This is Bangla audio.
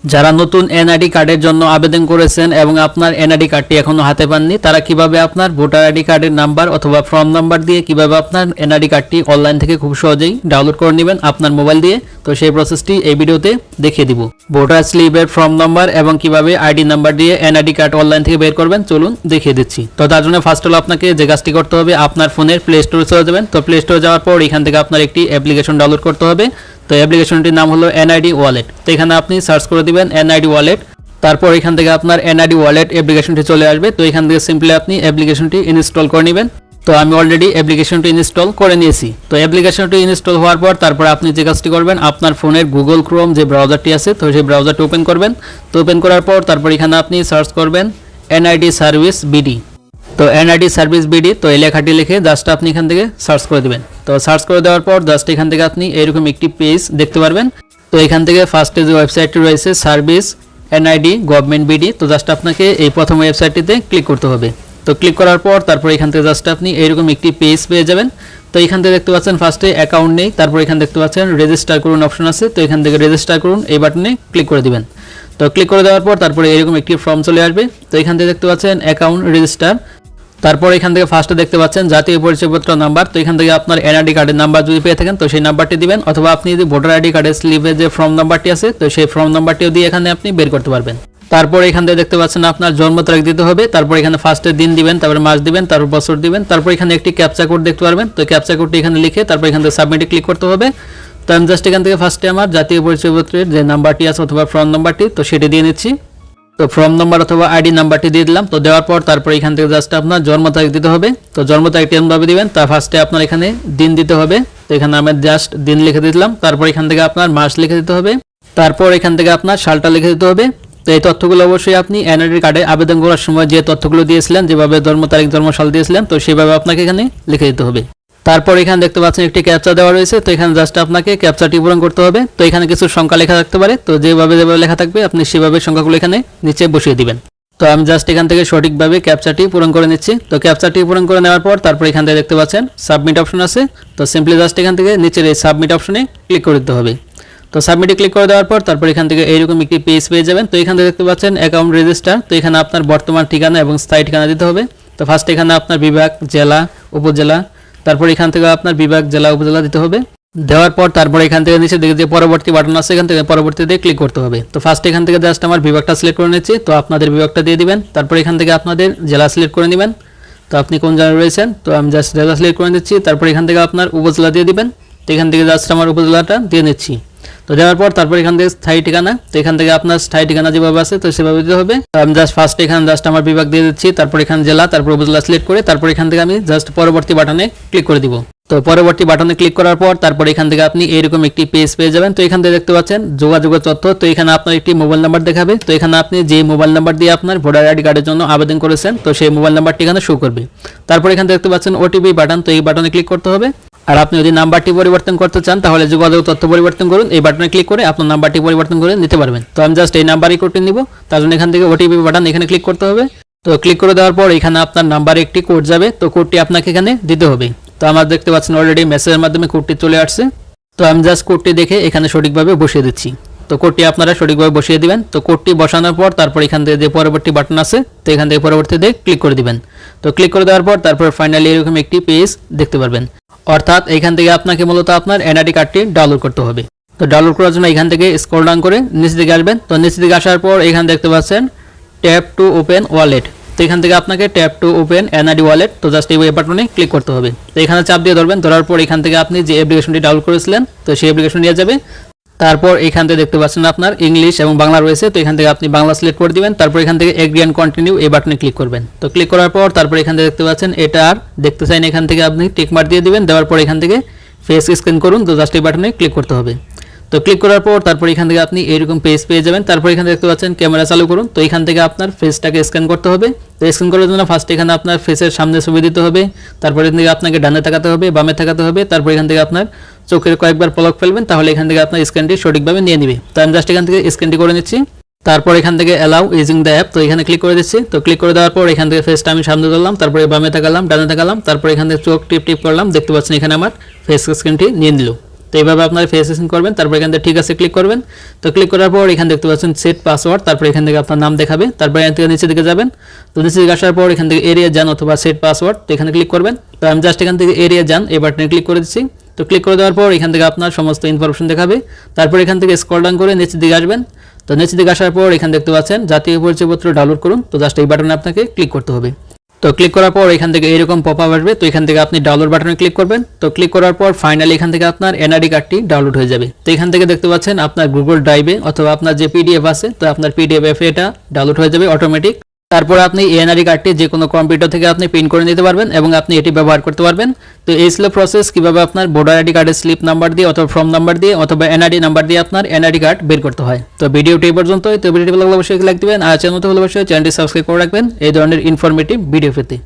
যারা নতুন এনআইডি কার্ডের জন্য আবেদন করেছেন এবং আপনার এনআইডি কার্ডটি এখনো হাতে পাননি, তারা কিভাবে আপনার ভোটার আইডি কার্ডের নাম্বার অথবা ফর্ম নাম্বার দিয়ে কিভাবে আপনার এনআইডি কার্ডটি অনলাইন থেকে খুব সহজেই ডাউনলোড করে নেবেন আপনার মোবাইল দিয়ে, তো সেই প্রসেসটি এই ভিডিওতে দেখিয়ে দিব। ভোটার স্লিপের ফর্ম নাম্বার এবং কিভাবে আইডি নাম্বার দিয়ে এনআইডি কার্ড অনলাইন থেকে বের করবেন চলুন দেখিয়ে দিচ্ছি। তো তার জন্য ফার্স্ট হলো আপনাকে যে কাজটি করতে হবে, আপনার ফোনের প্লে স্টোরে চলে যাবেন। তো প্লে স্টোরে যাওয়ার পর এখান থেকে আপনার একটি অ্যাপ্লিকেশন ডাউনলোড করতে হবে। তো অ্যাপ্লিকেশনটির নাম হলো এনআইডি ওয়ালেট। তো এখানে আপনি সার্চ করে দিবেন এনআইডি ওয়ালেট, তারপর এখান থেকে আপনার এনআইডি ওয়ালেট অ্যাপ্লিকেশনটি চলে আসবে। তো এখান থেকে সিম্পলি আপনি অ্যাপ্লিকেশনটি ইনস্টল করে নেবেন। তো আমি অলরেডি অ্যাপ্লিকেশনটি ইনস্টল করে নিয়েছি। তো অ্যাপ্লিকেশনটি ইনস্টল হওয়ার পর তারপর আপনি যে কাজটি করবেন, আপনার ফোনের গুগল ক্রোম যে ব্রাউজারটি আছে তো সেই ব্রাউজারটি ওপেন করবেন। তো ওপেন করার পর তারপর এখানে আপনি সার্চ করবেন এনআইডি সার্ভিস বিডি। তো এনআইডি সার্ভিস বিডি, তো এই লেখাটি লিখে জাস্ট আপনি এখান থেকে সার্চ করে দেবেন। তো সার্চ করে দেওয়ার পর জাস্ট এখান থেকে আপনি এরকম একটি পেজ দেখতে পারবেন। তো এখান থেকে ফার্স্টে যে ওয়েবসাইটটি রয়েছে সার্ভিস এনআইডি গভর্নমেন্ট বিডি, তো জাস্ট আপনাকে এই প্রথম ওয়েবসাইটটিতে ক্লিক করতে হবে। তো ক্লিক করার পর তারপর এখান থেকে জাস্ট আপনি এইরকম একটি পেজ পেয়ে যাবেন। তো এখান থেকে দেখতে পাচ্ছেন ফার্স্টে অ্যাকাউন্ট নেই, তারপর এখানে দেখতে পাচ্ছেন রেজিস্টার করুন অপশন আছে। তো এখান থেকে রেজিস্টার করুন এই বাটনে ক্লিক করে দিবেন। তো ক্লিক করে দেওয়ার পর তারপরে এরকম একটি ফর্ম চলে আসবে। তো এখান থেকে দেখতে পাচ্ছেন অ্যাকাউন্ট রেজিস্টার, তারপর এখান থেকে ফার্স্টে দেখতে পাচ্ছেন জাতীয় পরিচয়পত্র নাম্বার। তো এখান থেকে আপনার এনআইডি কার্ডের নাম্বার যদি পেয়ে থাকেন তো সেই নাম্বারটি দিবেন, অথবা আপনি যদি ভোটার আইডি কার্ডের স্লিপে যে ফর্ম নাম্বারটি আছে তো সেই ফর্ম নাম্বারটিও দিয়ে এখানে আপনি বের করতে পারবেন। তারপর এখান থেকে দেখতে পাচ্ছেন আপনার জন্ম তারিখ দিতে হবে, তারপর এখানে ফার্স্টের দিন দিবেন, তারপর মাস দিবেন, তারপর বছর দিবেন, তারপর এখানে একটি ক্যাপচা কোড দেখতে পারবেন। তো ক্যাপচা কোডটি এখানে লিখে তারপর এখান থেকে সাবমিটে ক্লিক করতে হবে। তো আমি জাস্ট এখান থেকে ফার্স্টে আমার জাতীয় পরিচয়পত্রের যে নাম্বারটি আছে অথবা ফর্ম নাম্বারটি তো সেটি দিয়ে নিচ্ছি। তো ফর্ম নাম্বার অথবা আইডি নাম্বারটি দিয়ে দিলাম। তো দেওয়ার পর তারপর এখান থেকে জাস্ট আপনার জন্ম তারিখ দিতে হবে। তো জন্ম তারিখটি এমনভাবে দিবেন, তার ফার্স্টে আপনার এখানে দিন দিতে হবে। তো এখানে আমি জাস্ট দিন লিখে দিলাম, তারপর এখান থেকে আপনার মাস লিখে দিতে হবে, তারপর এখান থেকে আপনার সালটা লিখে দিতে হবে। তো এই তথ্যগুলো অবশ্যই আপনি এনআইডি কার্ডে আবেদন করার সময় যে তথ্যগুলো দিয়েছিলেন, যেভাবে জন্ম তারিখ জন্ম সাল দিয়েছিলেন তো সেভাবে আপনাকে এখানে লিখে দিতে হবে। তারপর এখানে দেখতে পাচ্ছেন একটি ক্যাপচা দেওয়া রয়েছে। তো এখানে জাস্ট আপনাকে ক্যাপচাটি পূরণ করতে হবে। তো এখানে কিছু সংখ্যা লেখা থাকতে পারে, তো যেভাবে লেখা থাকবে আপনি সেভাবে সংখ্যাগুলো এখানে নিচে বসিয়ে দিবেন। তো আমি জাস্ট এখান থেকে সঠিকভাবে ক্যাপচাটি পূরণ করে নিচ্ছি। তো ক্যাপচাটি পূরণ করে নেওয়ার পর তারপর এখান থেকে দেখতে পাচ্ছেন সাবমিট অপশন আছে। তো সিম্পলি জাস্ট এখান থেকে নিচের এই সাবমিট অপশনে ক্লিক করে দিতে হবে। তো সাবমিটে ক্লিক করে দেওয়ার পর তারপর এখান থেকে এইরকম একটি পেজ পেয়ে যাবেন। তো এখান থেকে দেখতে পাচ্ছেন অ্যাকাউন্ট রেজিস্টার। তো এখানে আপনার বর্তমান ঠিকানা এবং স্থায়ী ঠিকানা দিতে হবে। তো ফার্স্ট এখানে আপনার বিভাগ, জেলা, উপজেলা, তারপর এখান থেকে আপনার বিভাগ, জেলা, উপজেলা দিতে হবে। দেওয়ার পর তারপর এখান থেকে নিচে দেখে যে পরবর্তী বাটন আছে এখান থেকে পরবর্তীতে ক্লিক করতে হবে। তো ফার্স্ট এখান থেকে জাস্ট আমার বিভাগটা সিলেক্ট করে নিচ্ছি। তো আপনাদের বিভাগটা দিয়ে দিবেন। তারপর এখান থেকে আপনাদের জেলা সিলেক্ট করে নেবেন। তো আপনি কোন জেলায় রয়েছেন তো আমি জাস্ট জেলা সিলেক্ট করে নিচ্ছি। তারপর এখান থেকে আপনার উপজেলা দিয়ে দিবেন। তো এখান থেকে জাস্ট আমার উপজেলাটা দিয়ে নিচ্ছি। তো দেওয়ার পর তারপর এখান থেকে স্থায়ী ঠিকানা, তো এখান থেকে আপনার স্থায়ী ঠিকানা যেভাবে আছে তো সেভাবে দিতে হবে। আমি জাস্ট ফার্স্ট এখানে জাস্ট আমার বিভাগ দিয়ে দিচ্ছি, তারপর এখানে জেলা, তারপর উপজেলা সিলেক্ট করে তারপর এখান থেকে আমি জাস্ট পরবর্তী বাটনে ক্লিক করে দিব। তো পরবর্তী বাটনে ক্লিক করার পর তারপর এখান থেকে আপনি এরকম একটি পেজ পেয়ে যাবেন। তো এখান থেকে দেখতে পাচ্ছেন যোগাযোগের তথ্য। তো এখানে আপনার একটি মোবাইল নাম্বার দেখাবে। তো এখানে আপনি যে মোবাইল নাম্বার দিয়ে আপনার ভোটার আইডি কার্ডের জন্য আবেদন করেছেন তো সেই মোবাইল নাম্বারটি এখানে শো করবে। তারপর এখানে দেখতে পাচ্ছেন ওটিপি বাটন, তো এই বাটনে ক্লিক করতে হবে। আর আপনি যদি নাম্বারটি পরিবর্তন করতে চান তাহলে যোগাযোগ তথ্য পরিবর্তন করুন, এই বাটনে ক্লিক করে আপনার নাম্বারটি পরিবর্তন করে নিতে পারবেন। তো আমি জাস্ট এই নাম্বারই কোডটি নিব, তার জন্য এখান থেকে ওটিপি বাটন এখানে ক্লিক করতে হবে। তো ক্লিক করে দেওয়ার পর এখানে আপনার নাম্বারে একটি কোড যাবে, তো কোডটি আপনাকে এখানে দিতে হবে। তো আমার দেখতে পাচ্ছেন অলরেডি মেসেজের মাধ্যমে কোডটি চলে আসছে। তো আমি জাস্ট কোডটি দেখে এখানে সঠিকভাবে বসিয়ে দিচ্ছি। তো কোডটি আপনারা সঠিকভাবে বসিয়ে দিবেন। তো কোডটি বসানোর পর তারপর এখান থেকে যে পরবর্তী বাটন আছে তো এখান থেকে পরবর্তীতে ক্লিক করে দিবেন। তো ক্লিক করে দেওয়ার পর তারপর ফাইনালি এরকম একটি পেজ দেখতে পারবেন। অর্থাৎ এখান থেকে আপনাকে মূলত আপনার এনআইডি কার্ডটি ডাউনলোড করতে হবে। তো ডাউনলোড করার জন্য এখান থেকে স্ক্রল ডাউন করে নিচের দিকে আসবেন। তো নিচের দিকে আসার পর এখানে দেখতে পাচ্ছেন ট্যাপ টু ওপেন ওয়ালেট। তো এখান থেকে আপনাকে tap to open NID wallet, তো জাস্ট এই বাটনে ক্লিক করতে হবে। তো এখানে চাপ দিয়ে ধরবেন, ধরার পর এখান থেকে আপনি যে অ্যাপ্লিকেশনটি ডাউনলোড করেছিলেন তো সেই অ্যাপ্লিকেশন নিয়ে যাবে। তারপর এখান থেকে দেখতে পাচ্ছেন আপনার ইংলিশ এবং বাংলা রয়েছে। তো এখান থেকে আপনি বাংলা সিলেক্ট করে দিবেন। তারপর এখান থেকে এগ্রি এন্ড কন্টিনিউ এই বাটনে ক্লিক করবেন। তো ক্লিক করার পর তারপর এখান থেকে দেখতে পাচ্ছেন এটা আর দেখতে চাইন, এখান থেকে আপনি টিক মার্ক দিয়ে দিবেন। দেওয়ার পর এখান থেকে ফেস স্ক্যান করুন, তো জাস্ট এই বাটনে ক্লিক করতে হবে। তো ক্লিক করার পর তারপর এখান থেকে আপনি এরকম পেজ পেয়ে যাবেন। তারপর এখানে দেখতে পাচ্ছেন ক্যামেরা চালু করুন। তো এখান থেকে আপনার ফেসটাকে স্ক্যান করতে হবে। তো স্ক্যান করার জন্য ফার্স্ট এখানে আপনার ফেসের সামনে ছবি দিতে হবে, তারপর এখান থেকে আপনাকে ডানে তাকাতে হবে, বামে তাকাতে হবে, তারপর এখান থেকে আপনার চোখের কয়েকবার পলক ফেলবেন, তাহলে এখান থেকে আপনার স্ক্যানটি সঠিকভাবে নিয়ে নেবে। তো আমি জাস্ট এখান থেকে স্ক্যানটি করে নিচ্ছি। তারপর এখান থেকে অ্যালাউ ইউজিং দ্য অ্যাপ, তো এখানে ক্লিক করে দিচ্ছি। তো ক্লিক করে দেওয়ার পর এখান থেকে ফেসটা আমি সামনে ধরলাম, তারপরে বামে তাকালাম, ডানে তাকালাম, তারপর এখান থেকে চোখ টিপ টিপ করলাম, দেখতে পাচ্ছেন এখানে আমার ফেস স্ক্যানটি নিয়ে নিল। তো এইভাবে আপনারা ভেরিফিকেশন করবেন, তারপর এখান থেকে ঠিক আছে ক্লিক করবেন। তো ক্লিক করার পর এখানে দেখতে পাচ্ছেন সেট পাসওয়ার্ড, তারপর এখান থেকে আপনার নাম দেখাবে, তারপর এখান থেকে নিচে দিকে যাবেন। তো নিচে দিকে আসার পর এখান থেকে এরিয়া যান অথবা সেট পাসওয়ার্ড, তো এখানে ক্লিক করবেন। তো আমি জাস্ট এখান থেকে এরিয়া যান এই বাটনে ক্লিক করে দিচ্ছি। তো ক্লিক করে দেওয়ার পর এখান থেকে আপনার সমস্ত ইনফরমেশন দেখাবে, তারপর এখান থেকে স্ক্রল ডাউন করে নিচের দিকে আসবেন। তো নিচের দিকে আসার পর এখানে দেখতে পাচ্ছেন জাতীয় পরিচয়পত্র ডাউনলোড করুন, তো জাস্ট এই বাটনে আপনাকে ক্লিক করতে হবে। তো ক্লিক করার পর এখান থেকে এরকম পপআপ আসবে, তো এখান থেকে আপনি ডাউনলোড বাটনে ক্লিক করবেন। তো ক্লিক করার পর ফাইনালি এখান থেকে আপনার এনআইডি কার্ডটি ডাউনলোড হয়ে যাবে। তো এখান থেকে দেখতে পাচ্ছেন আপনার গুগল ড্রাইভে অথবা আপনার যে পিডিএফ আছে, তো আপনার পিডিএফ এটা ডাউনলোড হয়ে যাবে অটোমেটিক। তারপর আপনি এনআইডি কার্ডটি যে কোনো কম্পিউটার থেকে আপনি প্রিন্ট করে নিতে পারবেন এবং আপনি এটি ব্যবহার করতে পারবেন। তো এই ছিল প্রসেস কিভাবে আপনার ভোটার আইডি কার্ডের স্লিপ নাম্বার দিয়ে অথবা ফর্ম নাম্বার দিয়ে অথবা এনআইডি নাম্বার দিয়ে আপনার এনআইডি কার্ড বের করতে হয়। তো ভিডিওটি এই পর্যন্তই। তো ভিডিওটি ভালো লাগলে অবশ্যই লাইক দিবেন, আর চ্যানেলটি ভালো অবশ্যই চ্যানেলটি সাবস্ক্রাইব করে রাখবেন এই ধরনের ইনফরমেটিভ ভিডিও পেতে।